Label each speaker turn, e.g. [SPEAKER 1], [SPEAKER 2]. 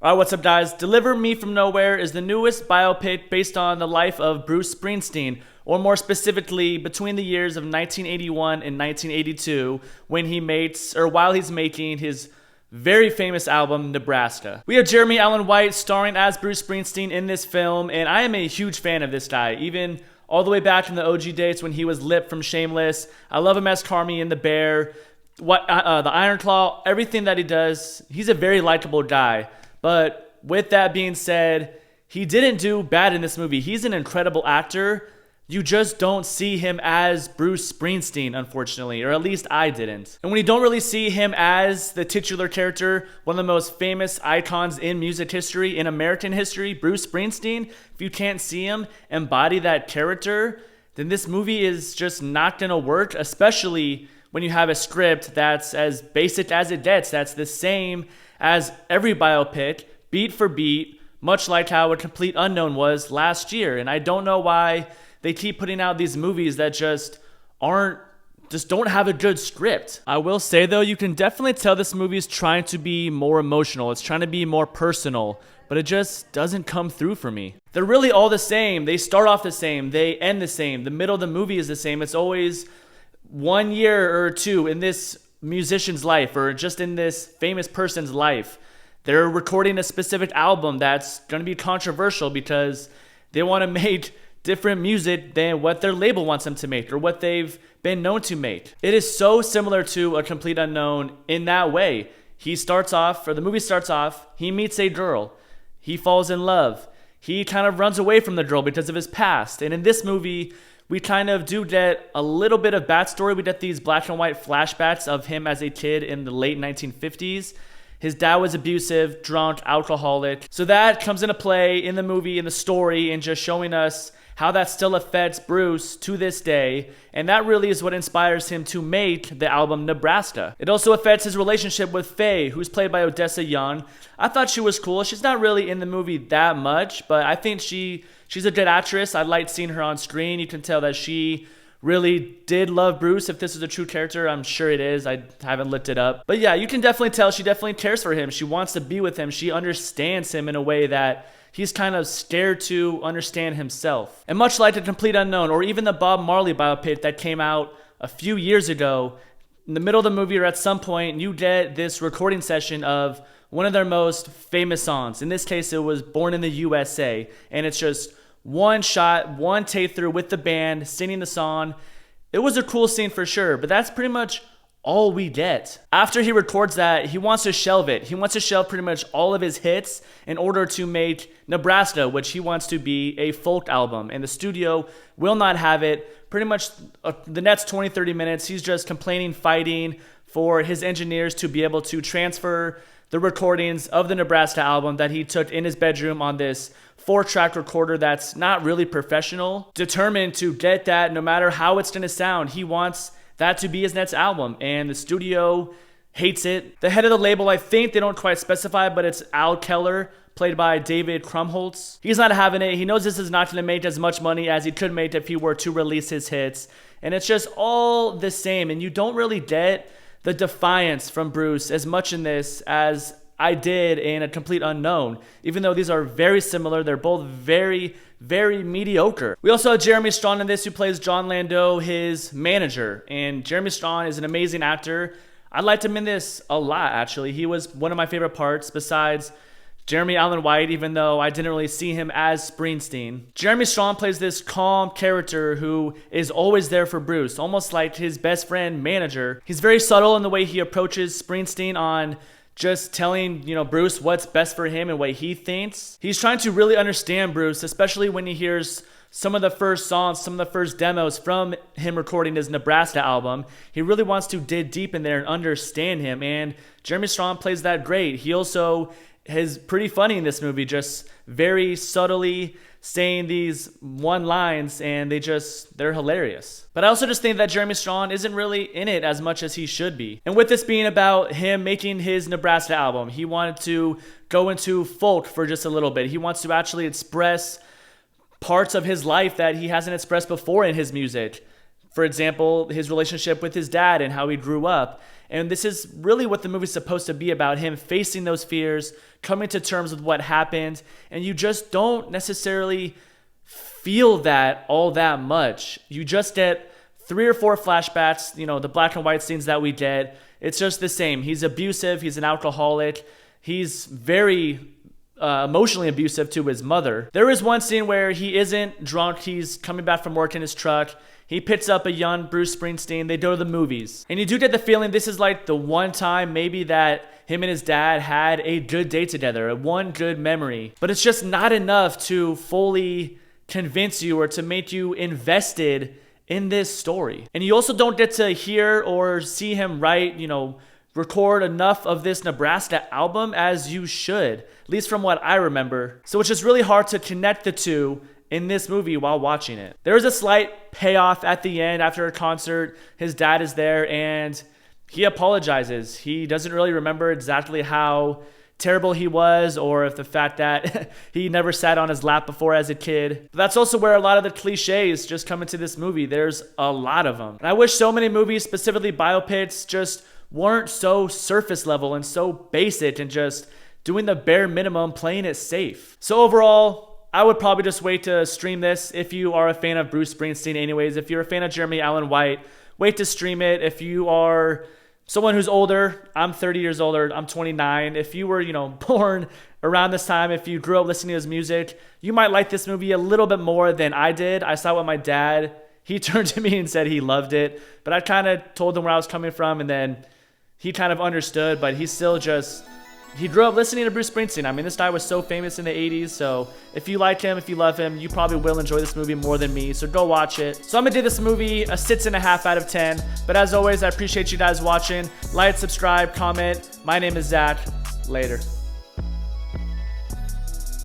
[SPEAKER 1] Alright, what's up, guys? Deliver Me From Nowhere is the newest biopic based on the life of Bruce Springsteen, or more specifically, between the years of 1981 and 1982, when he makes, or while he's making his very famous album, Nebraska. We have Jeremy Allen White starring as Bruce Springsteen in this film, and I am a huge fan of this guy, even all the way back from the OG dates when he was Lip from Shameless. I love him as Carmy in The Bear, the Iron Claw, everything that he does. He's a very likable guy. But with that being said, he didn't do bad in this movie. He's an incredible actor. You just don't see him as Bruce Springsteen, unfortunately, or at least I didn't. And when you don't really see him as the titular character, one of the most famous icons in music history, in American history, Bruce Springsteen, if you can't see him embody that character, then this movie is just not gonna work, especially when you have a script that's as basic as it gets, that's the same as every biopic, beat for beat, much like how A Complete Unknown was last year. And I don't know why they keep putting out these movies that just don't have a good script. I will say though, you can definitely tell this movie is trying to be more emotional. It's trying to be more personal, but it just doesn't come through for me. They're really all the same. They start off the same. They end the same. The middle of the movie is the same. It's always 1 year or two in this musician's life, or just in this famous person's life. They're recording a specific album that's going to be controversial because they want to make different music than what their label wants them to make or what they've been known to make. It is so similar to A Complete Unknown in that way. The movie starts off, he meets a girl, he falls in love, he kind of runs away from the girl because of his past. And in this movie, we kind of do get a little bit of backstory. We get these black and white flashbacks of him as a kid in the late 1950s. His dad was abusive, drunk, alcoholic. So that comes into play in the movie, in the story, and just showing us how that still affects Bruce to this day. And that really is what inspires him to make the album Nebraska. It also affects his relationship with Faye, who's played by Odessa Young. I thought she was cool. She's not really in the movie that much, but I think she's a good actress. I liked seeing her on screen. You can tell that she really did love Bruce. If this is a true character, I'm sure it is. I haven't looked it up. But yeah, you can definitely tell she definitely cares for him. She wants to be with him. She understands him in a way that he's kind of scared to understand himself. And much like A Complete Unknown, or even the Bob Marley biopic that came out a few years ago, in the middle of the movie or at some point, you get this recording session of one of their most famous songs. In this case, it was Born in the USA. And it's just one shot, one take through with the band singing the song. It was a cool scene for sure, but that's pretty much all we get. After he records that, he wants to shelve it. He wants to shelve pretty much all of his hits in order to make Nebraska, which he wants to be a folk album. And the studio will not have it. Pretty much the next 20, 30 minutes, he's just complaining, fighting for his engineers to be able to transfer the recordings of the Nebraska album that he took in his bedroom on this 4-track recorder that's not really professional, determined to get that no matter how it's going to sound. He wants that to be his next album, and the studio hates it. The head of the label, I think they don't quite specify, but it's Al Keller, played by David Krumholtz. He's not having it. He knows this is not going to make as much money as he could make if he were to release his hits, and it's just all the same, and you don't really get the defiance from Bruce as much in this as I did in A Complete Unknown. Even though these are very similar, they're both very, very mediocre. We also have Jeremy Strong in this, who plays John Landau, his manager. And Jeremy Strong is an amazing actor. I liked him in this a lot, actually. He was one of my favorite parts besides Jeremy Allen White, even though I didn't really see him as Springsteen. Jeremy Strong plays this calm character who is always there for Bruce, almost like his best friend manager. He's very subtle in the way he approaches Springsteen on just telling, Bruce what's best for him and what he thinks. He's trying to really understand Bruce, especially when he hears some of the first songs, some of the first demos from him recording his Nebraska album. He really wants to dig deep in there and understand him, and Jeremy Strong plays that great. He also is pretty funny in this movie, just very subtly saying these one lines, and they're hilarious. But I also just think that Jeremy Strong isn't really in it as much as he should be. And with this being about him making his Nebraska album, he wanted to go into folk for just a little bit. He wants to actually express parts of his life that he hasn't expressed before in his music. For example, his relationship with his dad and how he grew up. And this is really what the movie's supposed to be about, him facing those fears, coming to terms with what happened, and you just don't necessarily feel that all that much. You just get 3 or 4 flashbacks, the black and white scenes that we get. It's just the same. He's abusive. He's an alcoholic. He's very emotionally abusive to his mother. There is one scene where he isn't drunk. He's coming back from work in his truck. He picks up a young Bruce Springsteen. They go to the movies. And you do get the feeling this is like the one time maybe that him and his dad had a good day together, one good memory. But it's just not enough to fully convince you or to make you invested in this story. And you also don't get to hear or see him write, record enough of this Nebraska album as you should, at least from what I remember. So it's just really hard to connect the two in this movie while watching it. There is a slight payoff at the end after a concert. His dad is there and he apologizes. He doesn't really remember exactly how terrible he was or if the fact that he never sat on his lap before as a kid. But that's also where a lot of the cliches just come into this movie. There's a lot of them. And I wish so many movies, specifically biopics, just weren't so surface level and so basic and just doing the bare minimum, playing it safe. So overall, I would probably just wait to stream this if you are a fan of Bruce Springsteen anyways. If you're a fan of Jeremy Allen White, wait to stream it. If you are someone who's older, I'm 30 years older, I'm 29. If you were, born around this time, if you grew up listening to his music, you might like this movie a little bit more than I did. I saw it with my dad. He turned to me and said he loved it, but I kind of told him where I was coming from, and then he kind of understood, but he still he grew up listening to Bruce Springsteen. I mean, this guy was so famous in the 80s, so if you like him, if you love him, you probably will enjoy this movie more than me, so go watch it. So I'm gonna give this movie a 6.5 out of 10, but as always, I appreciate you guys watching. Like, subscribe, comment. My name is Zach. Later.